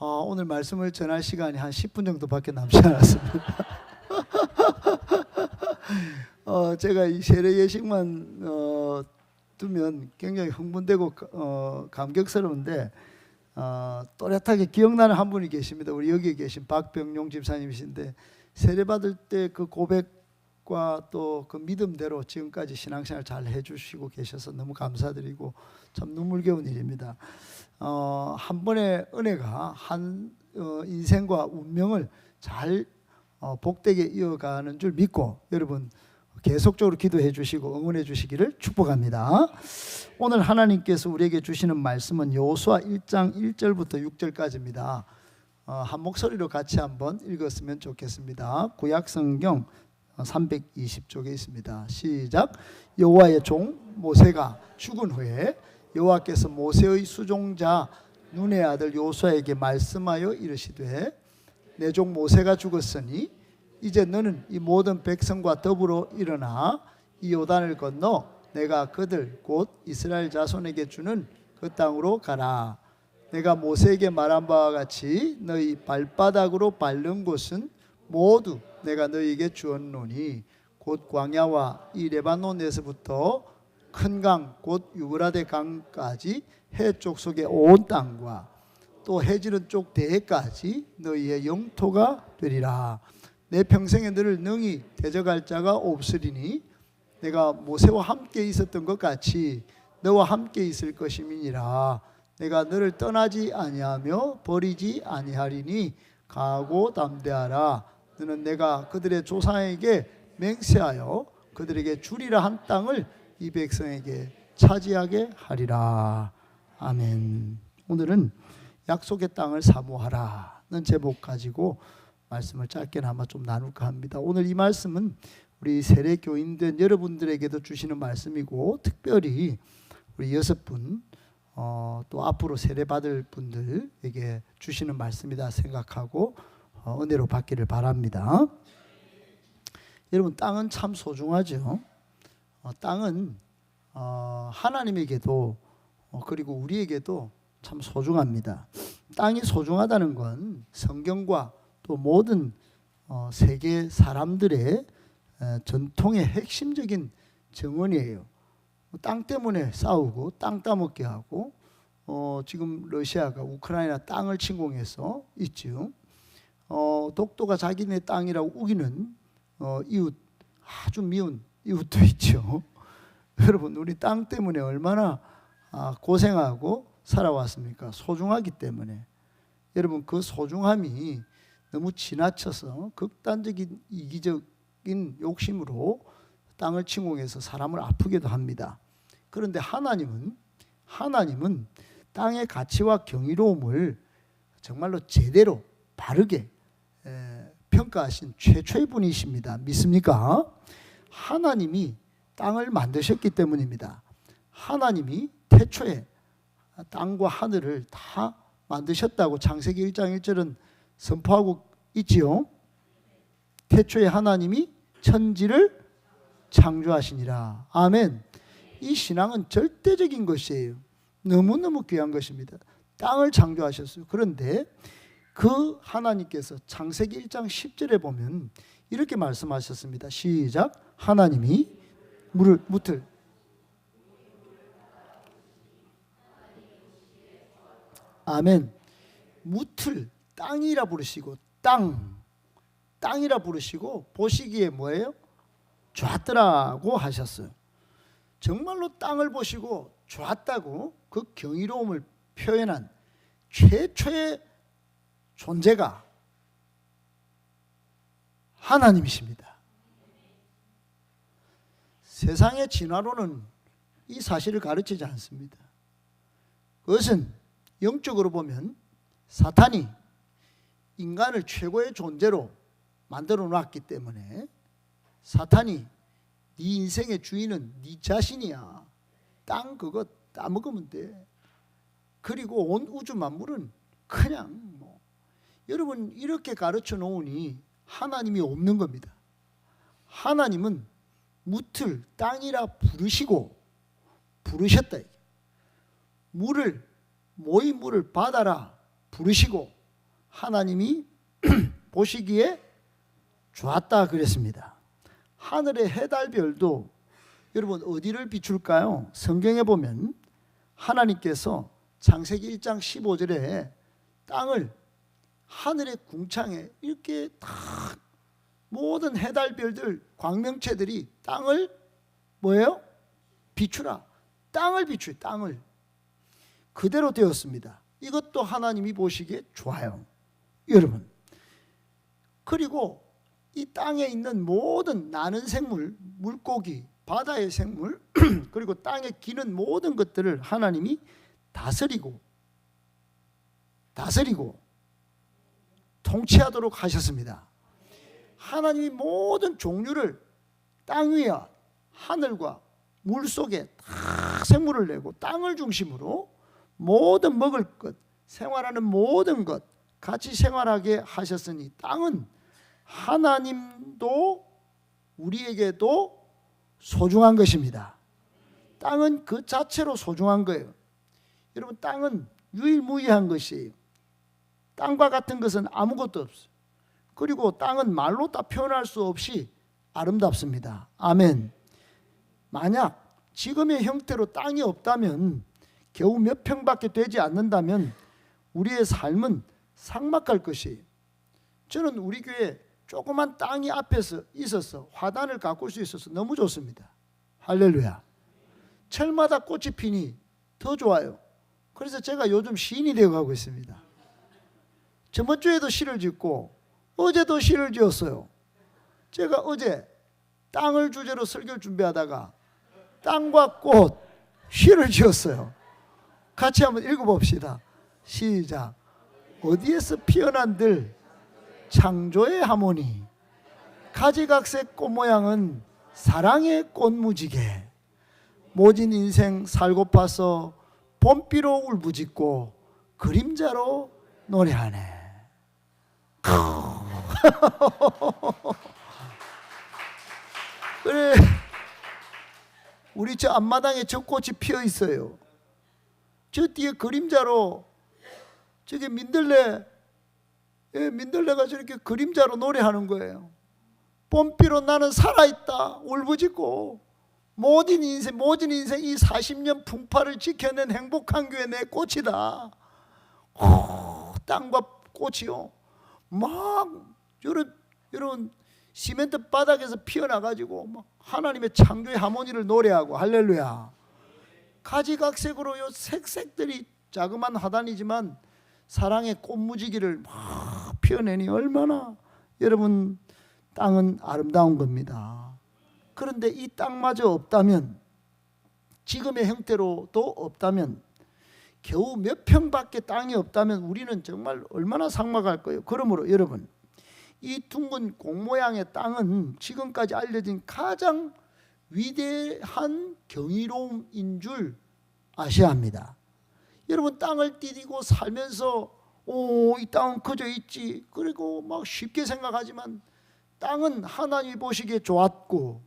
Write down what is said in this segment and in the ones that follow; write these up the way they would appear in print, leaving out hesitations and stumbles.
오늘 말씀을 전할 시간이 한 10분 정도밖에 남지 않았습니다. 제가 이 세례 예식만 두면 굉장히 흥분되고 감격스러운데 또렷하게 기억나는 한 분이 계십니다. 우리 여기 계신 박병용 집사님이신데 세례 받을 때 그 고백과 또 그 믿음대로 지금까지 신앙생활 잘 해주시고 계셔서 너무 감사드리고 참 눈물겨운 일입니다. 한 번의 은혜가 한 인생과 운명을 잘 복되게 이어가는 줄 믿고 여러분 계속적으로 기도해 주시고 응원해 주시기를 축복합니다. 오늘 하나님께서 우리에게 주시는 말씀은 여호수아 1장 1절부터 6절까지입니다. 한 목소리로 같이 한번 읽었으면 좋겠습니다. 구약성경 320쪽에 있습니다. 시작. 여호와의 종 모세가 죽은 후에 여호와께서 모세의 수종자 눈의 아들 여호수아에게 말씀하여 이르시되 내 종 모세가 죽었으니 이제 너는 이 모든 백성과 더불어 일어나 이 요단을 건너 내가 그들 곧 이스라엘 자손에게 주는 그 땅으로 가라. 내가 모세에게 말한 바와 같이 너희 발바닥으로 밟는 곳은 모두 내가 너희에게 주었노니 곧 광야와 이 레바논에서부터 큰 강 곧 유브라데 강까지 해쪽 속의 온 땅과 또 해지는 쪽 대해까지 너희의 영토가 되리라. 내 평생에 너를 능히 대적할 자가 없으리니 내가 모세와 함께 있었던 것 같이 너와 함께 있을 것임이니라. 내가 너를 떠나지 아니하며 버리지 아니하리니 강하고 담대하라. 너는 내가 그들의 조상에게 맹세하여 그들에게 주리라 한 땅을 이 백성에게 차지하게 하리라. 아멘. 오늘은 약속의 땅을 사모하라는 제목 가지고 말씀을 짧게나마 좀 나눌까 합니다. 오늘 이 말씀은 우리 세례 교인된 여러분들에게도 주시는 말씀이고 특별히 우리 6분 또 앞으로 세례 받을 분들에게 주시는 말씀이다 생각하고 은혜로 받기를 바랍니다. 여러분 땅은 참 소중하죠. 땅은 하나님에게도 그리고 우리에게도 참 소중합니다. 땅이 소중하다는 건 성경과 또 모든 세계 사람들의 전통의 핵심적인 정언이에요. 땅 때문에 싸우고 땅 따먹게 하고 지금 러시아가 우크라이나 땅을 침공해서 있죠. 독도가 자기네 땅이라고 우기는 이웃 아주 미운 이웃도 있죠. 여러분 우리 땅 때문에 얼마나 고생하고 살아왔습니까? 소중하기 때문에. 여러분 그 소중함이 너무 지나쳐서 극단적인 이기적인 욕심으로 땅을 침공해서 사람을 아프게도 합니다. 그런데 하나님은 땅의 가치와 경이로움을 정말로 제대로 바르게 평가하신 최초의 분이십니다. 믿습니까? 하나님이 땅을 만드셨기 때문입니다. 하나님이 태초에 땅과 하늘을 다 만드셨다고 창세기 1장 1절은 선포하고 있지요. 태초에 하나님이 천지를 창조하시니라. 아멘. 이 신앙은 절대적인 것이에요. 너무너무 귀한 것입니다. 땅을 창조하셨어요. 그런데 그 하나님께서 창세기 1장 10절에 보면 이렇게 말씀하셨습니다. 시작. 하나님이 무틀 아멘. 무틀 땅이라 부르시고 땅이라 부르시고 보시기에 뭐예요? 좋았더라고 하셨어요. 정말로 땅을 보시고 좋았다고 그 경이로움을 표현한 최초의 존재가 하나님이십니다. 세상의 진화론은 이 사실을 가르치지 않습니다. 그것은 영적으로 보면 사탄이 인간을 최고의 존재로 만들어 놨기 때문에 사탄이 네 인생의 주인은 네 자신이야. 땅 그거 따먹으면 돼. 그리고 온 우주 만물은 그냥 여러분 이렇게 가르쳐 놓으니 하나님이 없는 겁니다. 하나님은 무틀 땅이라 부르셨다. 물을 모인 물을 바다라 부르시고 하나님이 보시기에 좋았다 그랬습니다. 하늘의 해달별도 여러분 어디를 비출까요? 성경에 보면 하나님께서 창세기 1장 15절에 땅을 하늘의 궁창에 이렇게 다 모든 해달별들 광명체들이 땅을 뭐예요? 비추라. 땅을 비추, 땅을 그대로 되었습니다. 이것도 하나님이 보시기에 좋아요. 여러분, 그리고 이 땅에 있는 모든 나는 생물, 물고기, 바다의 생물 그리고 땅에 기는 모든 것들을 하나님이 다스리고 통치하도록 하셨습니다. 하나님이 모든 종류를 땅 위와 하늘과 물 속에 다 생물을 내고 땅을 중심으로 모든 먹을 것, 생활하는 모든 것 같이 생활하게 하셨으니 땅은 하나님도 우리에게도 소중한 것입니다. 땅은 그 자체로 소중한 거예요. 여러분, 땅은 유일무이한 것이에요. 땅과 같은 것은 아무것도 없어요. 그리고 땅은 말로 다 표현할 수 없이 아름답습니다. 아멘. 만약 지금의 형태로 땅이 없다면, 겨우 몇 평밖에 되지 않는다면 우리의 삶은 삭막할 것이에요. 저는 우리 교회 조그만 땅이 앞에서 있어서 화단을 가꿀 수 있어서 너무 좋습니다. 할렐루야. 철마다 꽃이 피니 더 좋아요. 그래서 제가 요즘 시인이 되어가고 있습니다. 저번 주에도 시를 짓고 어제도 시를 지었어요. 제가 어제 땅을 주제로 설교를 준비하다가 땅과 꽃 시를 지었어요. 같이 한번 읽어봅시다. 시작. 어디에서 피어난들 창조의 하모니, 가지각색 꽃 모양은 사랑의 꽃무지개, 모진 인생 살고파서 봄비로 울부짖고 그림자로 노래하네. 그래, 우리 저 앞마당에 저 꽃이 피어 있어요. 저 뒤에 그림자로 저게 민들레가 저렇게 그림자로 노래하는 거예요. 봄비로 나는 살아있다 울부짖고 모든 인생 이 40년 풍파를 지켜낸 행복한 교회 내 꽃이다. 땅과 꽃이요 막 이런 시멘트 바닥에서 피어나가지고 막 하나님의 창조의 하모니를 노래하고 할렐루야. 가지각색으로 요 색색들이 자그마한 화단이지만 사랑의 꽃무지개를 막 피어내니 얼마나 여러분 땅은 아름다운 겁니다. 그런데 이 땅마저 없다면, 지금의 형태로도 없다면, 겨우 몇 평밖에 땅이 없다면 우리는 정말 얼마나 삭막할 거예요. 그러므로 여러분, 이 둥근 공 모양의 땅은 지금까지 알려진 가장 위대한 경이로움인 줄 아셔야 합니다. 여러분, 땅을 디디고 살면서 이 땅은 커져 있지 그리고 막 쉽게 생각하지만 땅은 하나님이 보시기에 좋았고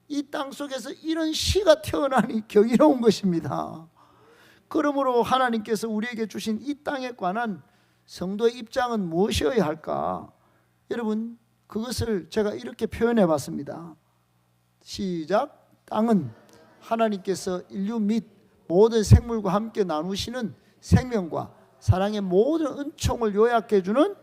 이 땅 속에서 이런 시가 태어나니 경이로운 것입니다. 그러므로 하나님께서 우리에게 주신 이 땅에 관한 성도의 입장은 무엇이어야 할까? 여러분, 그것을 제가 이렇게 표현해 봤습니다. 시작. 땅은 하나님께서 인류 및 모든 생물과 함께 나누시는 생명과 사랑의 모든 은총을 요약해 주는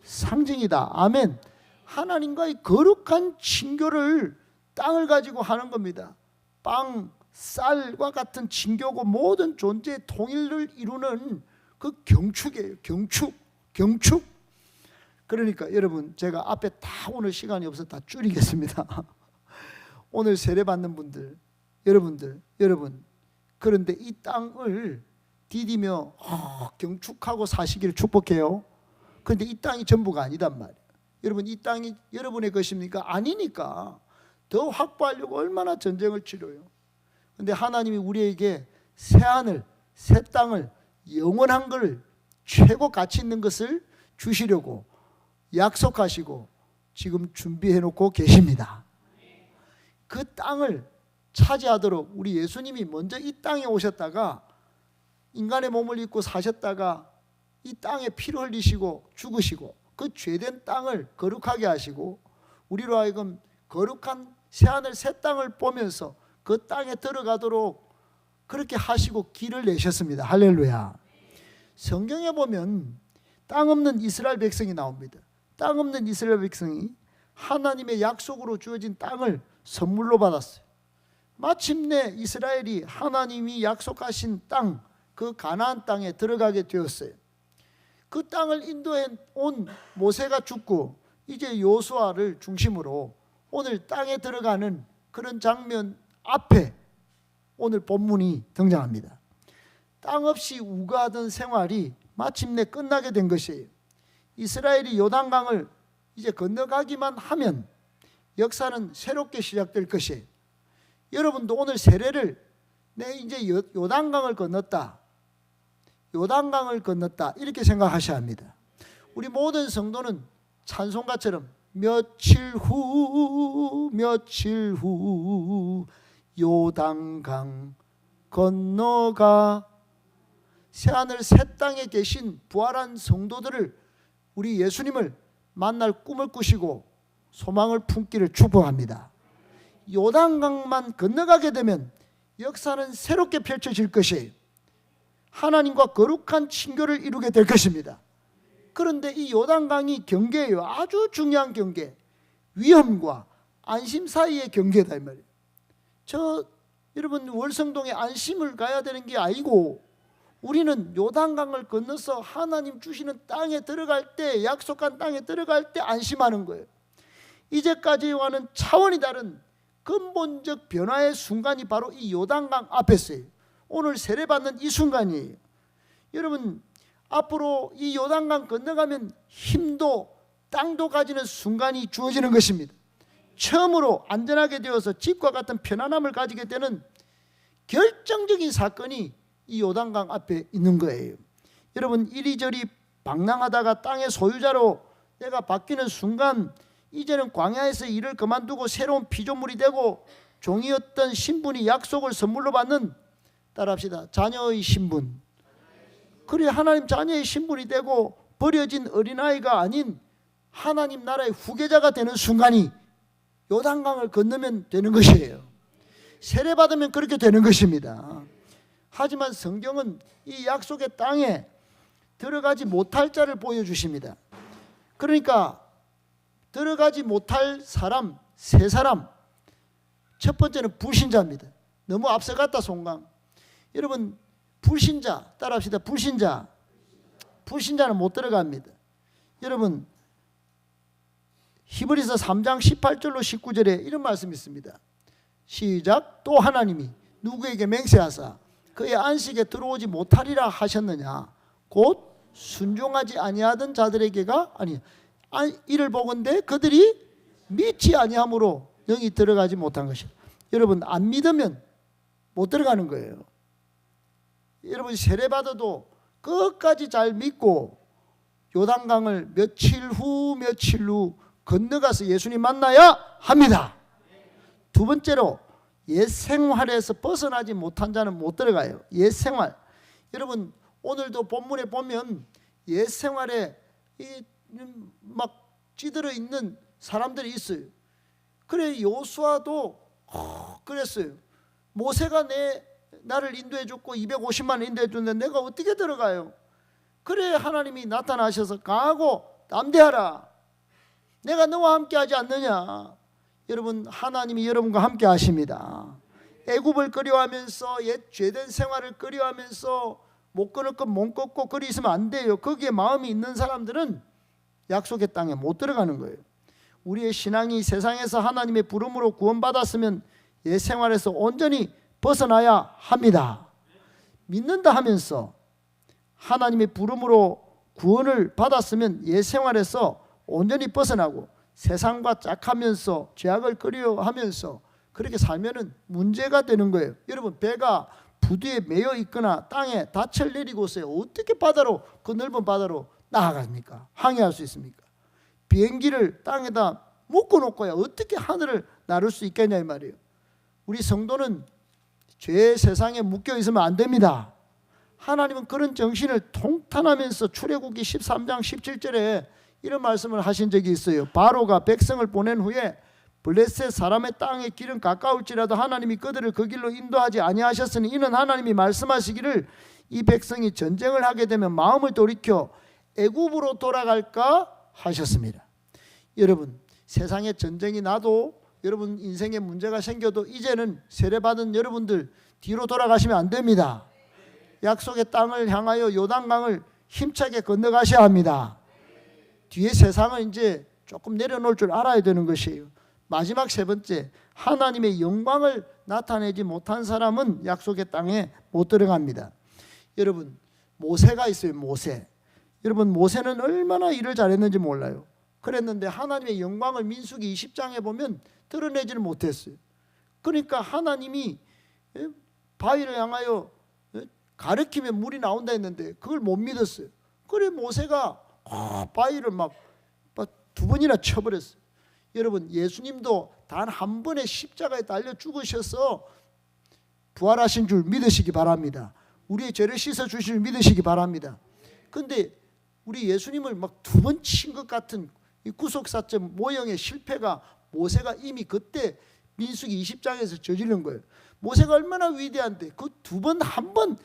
상징이다. 아멘. 하나님과의 거룩한 친교를 땅을 가지고 하는 겁니다. 빵, 쌀과 같은 친교고 모든 존재의 통일을 이루는 그 경축이에요. 경축. 그러니까 여러분, 제가 앞에 다 오늘 시간이 없어서 다 줄이겠습니다. 오늘 세례받는 분들, 여러분, 그런데 이 땅을 디디며 경축하고 사시기를 축복해요. 그런데 이 땅이 전부가 아니단 말이에요. 여러분, 이 땅이 여러분의 것입니까? 아니니까 더 확보하려고 얼마나 전쟁을 치러요. 그런데 하나님이 우리에게 새하늘, 새 땅을, 영원한 걸, 최고 가치 있는 것을 주시려고 약속하시고 지금 준비해 놓고 계십니다. 그 땅을 차지하도록 우리 예수님이 먼저 이 땅에 오셨다가 인간의 몸을 입고 사셨다가 이 땅에 피를 흘리시고 죽으시고 그 죄된 땅을 거룩하게 하시고 우리로 하여금 거룩한 새하늘 새 땅을 보면서 그 땅에 들어가도록 그렇게 하시고 길을 내셨습니다. 할렐루야. 성경에 보면 땅 없는 이스라엘 백성이 나옵니다. 땅 없는 이스라엘 백성이 하나님의 약속으로 주어진 땅을 선물로 받았어요. 마침내 이스라엘이 하나님이 약속하신 땅, 그 가나안 땅에 들어가게 되었어요. 그 땅을 인도해 온 모세가 죽고 이제 여호수아를 중심으로 오늘 땅에 들어가는 그런 장면 앞에 오늘 본문이 등장합니다. 땅 없이 우거하던 생활이 마침내 끝나게 된 것이에요. 이스라엘이 요단강을 이제 건너가기만 하면 역사는 새롭게 시작될 것이에요. 여러분도 오늘 세례를 내 이제 요단강을 건넜다, 요단강을 건넜다 이렇게 생각하셔야 합니다. 우리 모든 성도는 찬송가처럼 며칠 후 요단강 건너가 새하늘 새 땅에 계신 부활한 성도들을 우리 예수님을 만날 꿈을 꾸시고 소망을 품기를 축복합니다. 요단강만 건너가게 되면 역사는 새롭게 펼쳐질 것이에요. 하나님과 거룩한 친교를 이루게 될 것입니다. 그런데 이 요단강이 경계예요. 아주 중요한 경계. 위험과 안심 사이의 경계다 이 말이에요. 여러분 월성동에 안심을 가야 되는 게 아니고 우리는 요단강을 건너서 하나님 주시는 땅에 들어갈 때, 약속한 땅에 들어갈 때 안심하는 거예요. 이제까지와는 차원이 다른 근본적 변화의 순간이 바로 이 요단강 앞에서요. 오늘 세례받는 이 순간이에요. 여러분 앞으로 이 요단강 건너가면 힘도 땅도 가지는 순간이 주어지는 것입니다. 처음으로 안전하게 되어서 집과 같은 편안함을 가지게 되는 결정적인 사건이 이 요단강 앞에 있는 거예요. 여러분 이리저리 방랑하다가 땅의 소유자로 내가 바뀌는 순간 이제는 광야에서 일을 그만두고 새로운 피조물이 되고 종이었던 신분이 약속을 선물로 받는, 따라합시다, 자녀의 신분. 그래 하나님 자녀의 신분이 되고 버려진 어린아이가 아닌 하나님 나라의 후계자가 되는 순간이 요단강을 건너면 되는 것이에요. 세례받으면 그렇게 되는 것입니다. 하지만 성경은 이 약속의 땅에 들어가지 못할 자를 보여주십니다. 그러니까 들어가지 못할 사람 세 사람, 첫 번째는 불신자입니다. 너무 앞서갔다 송강. 여러분 불신자 따라합시다. 불신자는 못 들어갑니다. 여러분 히브리서 3장 18절로 19절에 이런 말씀이 있습니다. 시작. 또 하나님이 누구에게 맹세하사 그의 안식에 들어오지 못하리라 하셨느냐. 곧 순종하지 아니하던 자들에게가 아니 이를 보건대 그들이 믿지 아니함으로 영이 들어가지 못한 것이다. 여러분 안 믿으면 못 들어가는 거예요. 여러분 세례받아도 끝까지 잘 믿고 요단강을 며칠 후 건너가서 예수님 만나야 합니다. 두 번째로 옛생활에서 벗어나지 못한 자는 못 들어가요. 옛생활. 여러분 오늘도 본문에 보면 옛생활에 막 찌들어 있는 사람들이 있어요. 그래 여호수아도 그랬어요. 모세가 나를 인도해 줬고 250만 인도해 줬는데 내가 어떻게 들어가요? 그래 하나님이 나타나셔서 강하고 담대하라. 내가 너와 함께 하지 않느냐. 여러분 하나님이 여러분과 함께 하십니다. 애굽을 그리워하면서 옛 죄된 생활을 그리워하면서 못 끊을 것 못 걷고 그리 있으면 안 돼요. 거기에 마음이 있는 사람들은 약속의 땅에 못 들어가는 거예요. 우리의 신앙이 세상에서 하나님의 부름으로 구원받았으면 옛 생활에서 온전히 벗어나야 합니다. 믿는다 하면서 하나님의 부름으로 구원을 받았으면 옛 생활에서 온전히 벗어나고 세상과 짝하면서 죄악을 그리워하면서 그렇게 살면은 문제가 되는 거예요. 여러분 배가 부두에 매여 있거나 땅에 닻을 내리고서요 어떻게 바다로 그 넓은 바다로 나아갑니까? 항해할 수 있습니까? 비행기를 땅에다 묶어놓고야 어떻게 하늘을 나를 수 있겠냐 이 말이에요. 우리 성도는 죄의 세상에 묶여 있으면 안 됩니다. 하나님은 그런 정신을 통탄하면서 출애굽기 13장 17절에 이런 말씀을 하신 적이 있어요. 바로가 백성을 보낸 후에 블레셋 사람의 땅의 길은 가까울지라도 하나님이 그들을 그 길로 인도하지 아니하셨으니 이는 하나님이 말씀하시기를 이 백성이 전쟁을 하게 되면 마음을 돌이켜 애굽으로 돌아갈까 하셨습니다. 여러분, 세상에 전쟁이 나도 여러분 인생에 문제가 생겨도 이제는 세례받은 여러분들 뒤로 돌아가시면 안 됩니다. 약속의 땅을 향하여 요단강을 힘차게 건너가셔야 합니다. 뒤에 세상은 이제 조금 내려놓을 줄 알아야 되는 것이에요. 마지막 세 번째, 하나님의 영광을 나타내지 못한 사람은 약속의 땅에 못 들어갑니다. 여러분, 모세가 있어요. 모세. 여러분, 모세는 얼마나 일을 잘했는지 몰라요. 그랬는데 하나님의 영광을 민수기 20장에 보면 드러내지는 못했어요. 그러니까 하나님이 바위를 향하여 가리키면 물이 나온다 했는데 그걸 못 믿었어요. 그래 모세가 바위를 막 2번이나 쳐버렸어요. 여러분, 예수님도 단 한 번의 십자가에 달려 죽으셔서 부활하신 줄 믿으시기 바랍니다. 우리의 죄를 씻어 주실 줄 믿으시기 바랍니다. 그런데 우리 예수님을 막 2번 친 것 같은 이 구속사점 모형의 실패가 모세가 이미 그때 민수기 20장에서 저지른 거예요. 모세가 얼마나 위대한데 그 2번 한 번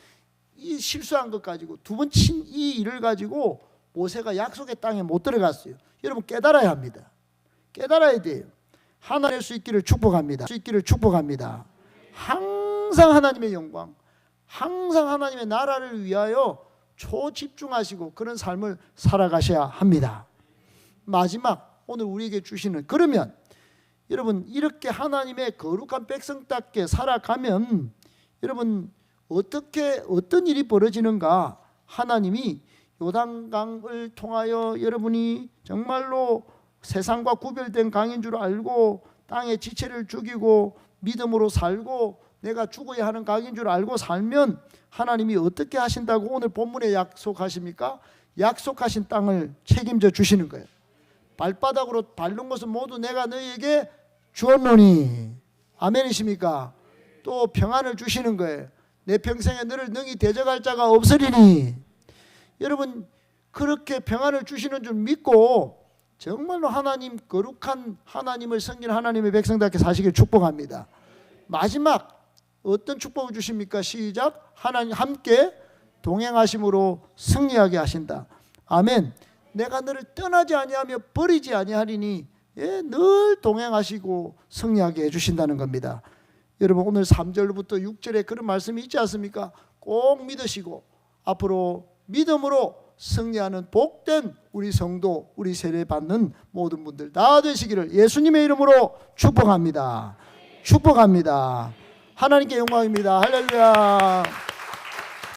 이 실수한 것 가지고 2번 친 이 일을 가지고 모세가 약속의 땅에 못 들어갔어요. 여러분, 깨달아야 합니다. 깨달아야 돼요. 하나님 수 있기를 축복합니다. 수 있기를 축복합니다. 항상 하나님의 영광, 항상 하나님의 나라를 위하여 초집중하시고 그런 삶을 살아가셔야 합니다. 마지막, 오늘 우리에게 주시는, 그러면 여러분 이렇게 하나님의 거룩한 백성답게 살아가면 여러분 어떤 일이 벌어지는가? 하나님이 요단강을 통하여 여러분이 정말로 세상과 구별된 강인 줄 알고 땅의 지체를 죽이고 믿음으로 살고 내가 죽어야 하는 강인 줄 알고 살면 하나님이 어떻게 하신다고 오늘 본문에 약속하십니까? 약속하신 땅을 책임져 주시는 거예요. 발바닥으로 밟는 것은 모두 내가 너희에게 주었노니. 아멘이십니까? 또 평안을 주시는 거예요. 내 평생에 너를 능히 대적할 자가 없으리니. 여러분, 그렇게 평안을 주시는 줄 믿고 정말로 하나님, 거룩한 하나님을 섬기는 하나님의 백성답게 사시길 축복합니다. 마지막 어떤 축복을 주십니까? 시작. 하나님 함께 동행하심으로 승리하게 하신다. 아멘. 내가 너를 떠나지 아니하며 버리지 아니하리니, 늘 동행하시고 승리하게 해주신다는 겁니다. 여러분, 오늘 3절부터 6절에 그런 말씀이 있지 않습니까? 꼭 믿으시고 앞으로 믿음으로 승리하는 복된 우리 성도, 우리 세례 받는 모든 분들 다 되시기를 예수님의 이름으로 축복합니다. 축복합니다. 하나님께 영광입니다. 할렐루야.